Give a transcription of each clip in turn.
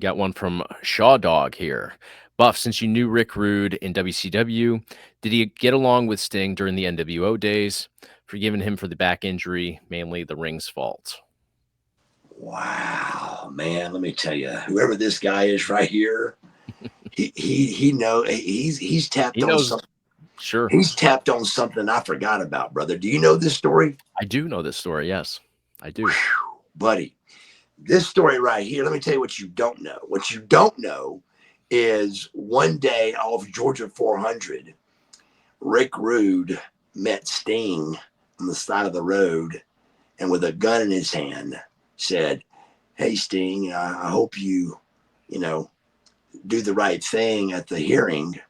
Got one from Shaw Dog here. Buff, since you knew Rick Rude in WCW, did he get along with Sting during the NWO days? Forgiving him for the back injury, mainly the ring's fault. Wow, man, let me tell you, whoever this guy is right here, he know he's tapped He on knows. something. Sure. He's tapped on something I forgot about, brother. Do you know this story? I do know this story. Yes, I do. Whew, buddy, this story right here, let me tell you what you don't know. What you don't know is one day off Georgia 400, Rick Rude met Sting on the side of the road and with a gun in his hand said, "Hey, Sting, I hope you know, do the right thing at the hearing."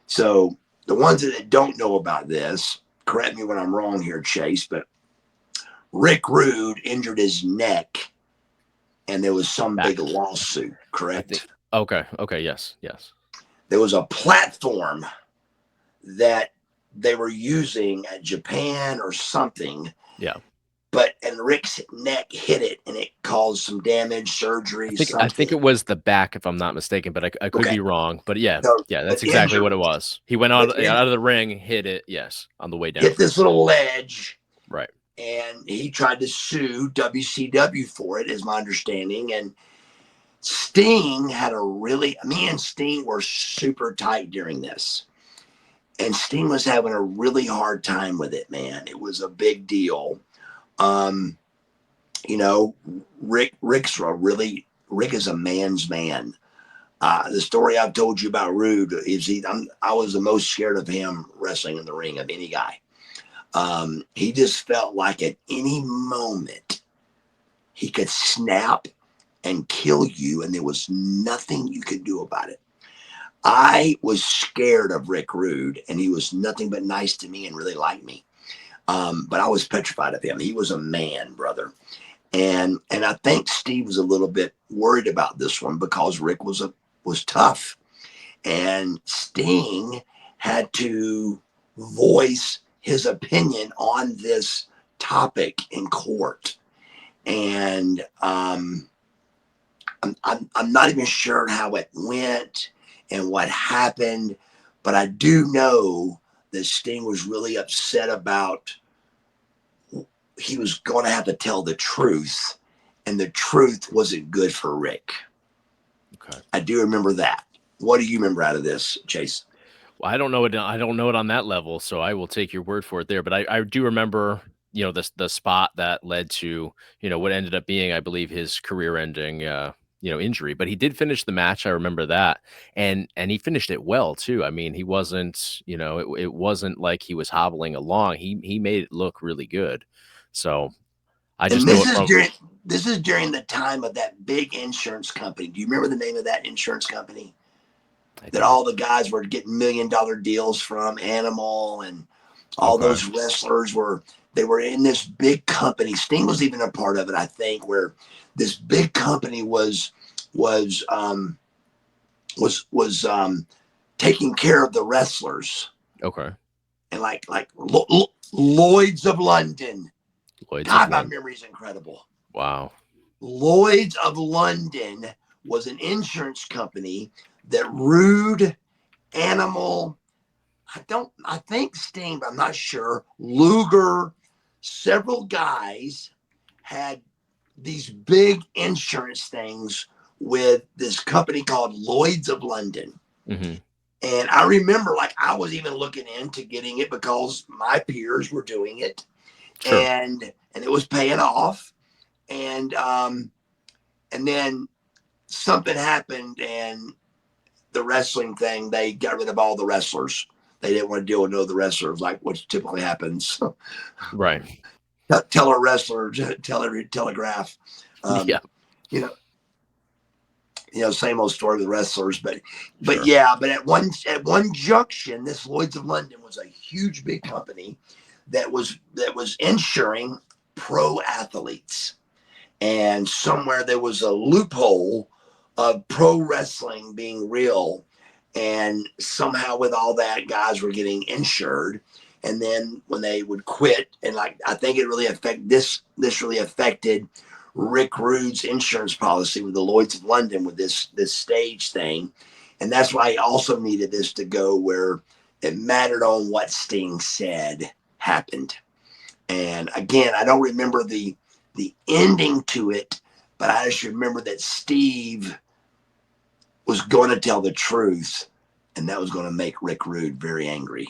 So the ones that don't know about this, correct me when I'm wrong here, Chase, but Rick Rude injured his neck and there was some big Back. lawsuit, I think. correct? Okay. Okay. Yes. Yes. There was a platform that they were using at Japan or something, Yeah. and Rick's neck hit it and it caused some damage, surgery, I think something. it was the back, if I'm not mistaken, but I could Okay. be wrong. But yeah, So, yeah, but that's exactly what injured, it was. He went but out of the ring, hit it. Yes, on the way down. hit this little ledge Right. and he tried to sue WCW for it, is my understanding. And Sting had me and Sting were super tight during this. And Sting was having a really hard time with it, man. It was a big deal. Um, you know, Rick is a man's man. The story I've told you about Rude is I was the most scared of him wrestling in the ring of any guy. He just felt like at any moment he could snap and kill you, and there was nothing you could do about it. I was scared of Rick Rude, and he was nothing but nice to me and really liked me. But I was petrified of him. He was a man, brother. And I think Steve was a little bit worried about this one because Rick was tough, and Sting had to voice his opinion on this topic in court. And I'm not even sure how it went and what happened, but I do know that Sting was really upset about he was going to have to tell the truth, and the truth wasn't good for Rick. Okay. I do remember that. What do you remember out of this, Chase? Well, I don't know it. I don't know it on that level, so I will take your word for it there. But I do remember, the spot that led to, what ended up being, I believe, his career-ending, injury. But he did finish the match. I remember that, and he finished it well too. I mean, he wasn't, it wasn't like he was hobbling along. He made it look really good. So I And just know it from. this is during the time of that big insurance company. Do you remember the name of that insurance company I that don't. all the guys were getting $1 million deals from? Animal and all Okay. those wrestlers were in this big company. Sting was even a part of it, I think, where this big company was taking care of the wrestlers Okay. and Lloyd's of London. Lloyd's of God, my London. memory is incredible. Wow. Lloyd's of London was an insurance company that Rude, Animal, I think Sting, but I'm not sure, Luger, several guys had these big insurance things with this company called Lloyd's of London. Hmm. And I remember I was even looking into getting it because my peers were doing it Sure. and it was paying off. And then something happened and the wrestling thing, they got rid of all the wrestlers. They didn't want to deal with no other wrestlers, like what typically happens. Right. Tell a wrestler, telegraph. Um, Yeah. you know, same old story with wrestlers, but Sure. yeah, but at one junction, this Lloyd's of London was a huge big company that was insuring pro athletes, and somewhere there was a loophole of pro wrestling being real, and somehow with all that, guys were getting insured. And then when they would quit, and I think it really affected Rick Rude's insurance policy with the Lloyd's of London with this stage thing, and that's why he also needed this to go where it mattered on what Sting said happened. And again, I don't remember the ending to it, but I just remember that Steve was going to tell the truth, and that was going to make Rick Rude very angry.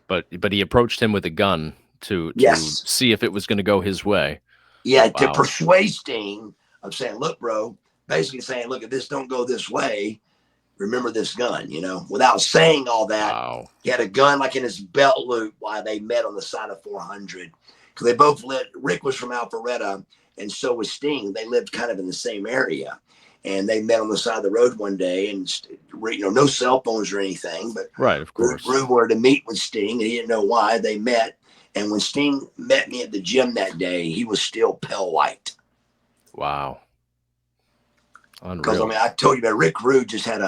But he approached him with a gun to Yes. see if it was gonna go his way. Yeah, to Wow. persuade Sting of saying, look, bro, basically saying, look, if this don't go this way, remember this gun, without saying all that. Wow. He had a gun like in his belt loop while they met on the side of 400. Because they both lived, Rick was from Alpharetta, and so was Sting. They lived kind of in the same area. And they met on the side of the road one day, and no cell phones or anything. But Right, of course. Rude wanted to meet with Sting, and he didn't know why. They met, and when Sting met me at the gym that day, he was still pale white. Wow. Because Unreal. I told you, that Rick Rude just had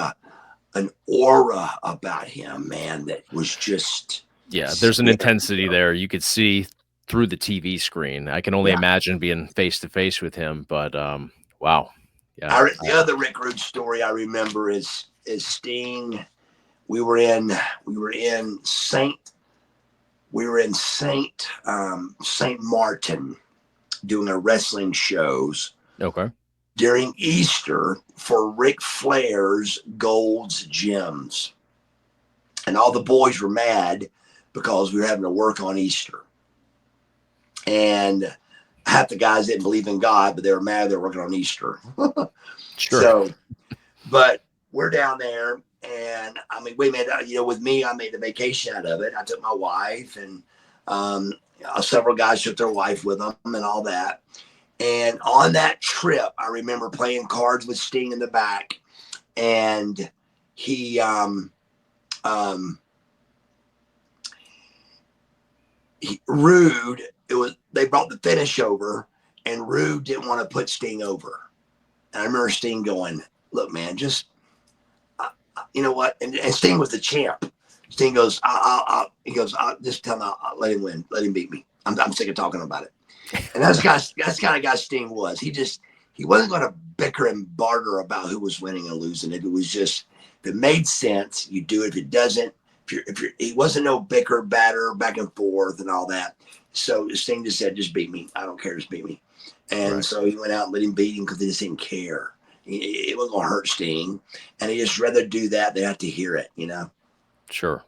an aura about him, man, that was just Yeah, there's an scary. intensity there. You could see through the TV screen. I can only Yeah. imagine being face to face with him, but wow. Yeah. The other Rick Rude story I remember is Sting. We were in Saint Saint Martin doing a wrestling shows Okay. during Easter for Ric Flair's Gold's Gyms. And all the boys were mad because we were having to work on Easter. And half the guys didn't believe in God, but they were mad they were working on Easter. Sure. So, but we're down there, and we made, with me, I made a vacation out of it. I took my wife, and several guys took their wife with them and all that. And on that trip, I remember playing cards with Sting in the back, and he Rude, they brought the finish over, and Rude didn't want to put Sting over. And I remember Sting going, "Look, man, just you know what?" And Sting was the champ. Sting goes, I'll just tell him, I'll let him win, let him beat me. I'm sick of talking about it." And that's kind of guy Sting was. He wasn't going to bicker and barter about who was winning and losing. If it was just, if it made sense, you do it. If it doesn't, he wasn't no bicker, batter, back and forth and all that. So Sting just said, "Just beat me. I don't care. Just beat me." And Right. so he went out and let him beat him because he just didn't care. It wasn't going to hurt Sting. And he just rather do that than have to hear it. Sure.